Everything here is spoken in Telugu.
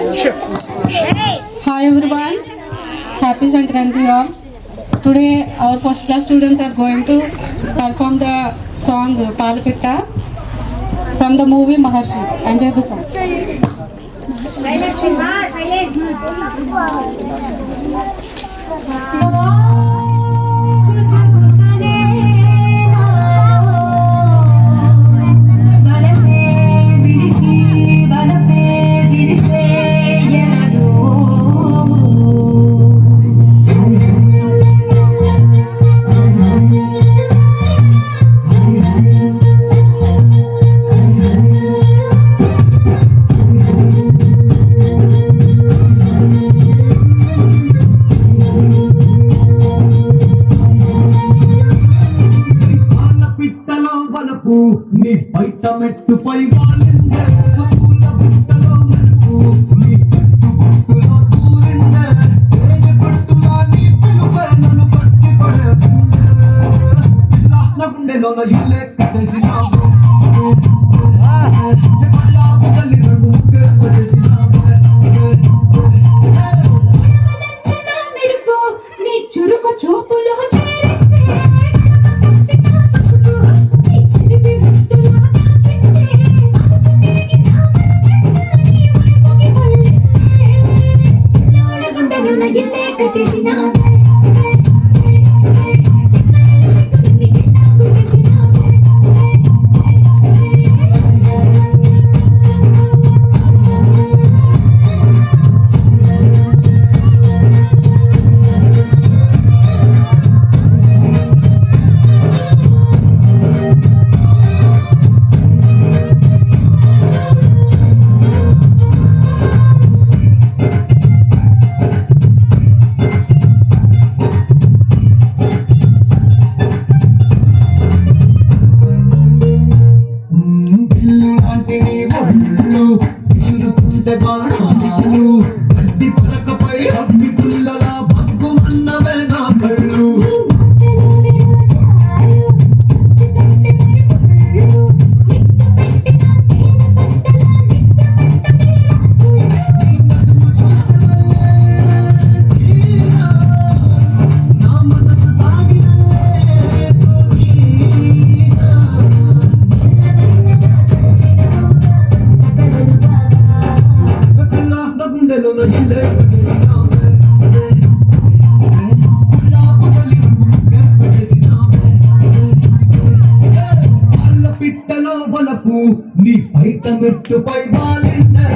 Hi everyone, happy Sankranti all. Today our first class students are going to perform the song Palapitta from the movie Maharshi. Enjoy the song. నీ బయట మెట్టు పై వాలిందే పూల బుట్టలో మెరుపు నీ కట్టుబొట్టులో దూరిందే తేనె పట్టులా నీ పిలుపే నన్ను పట్టి పడేసిందే పిల్ల నా గుండెలోన ఇల్లే కట్టేసినావు తల్లి నన్ను ముగ్గే పడేసినావు మెరుపు నీ చురుకు చూపులో బాణాలు గడ్డి పలకపై అగ్గి పుల్లలా భగ్గుమన్నవే నా కళ్ళు నా మనసు పిట్టలో వలపు నీ బయట మెట్టుపై వాలిందే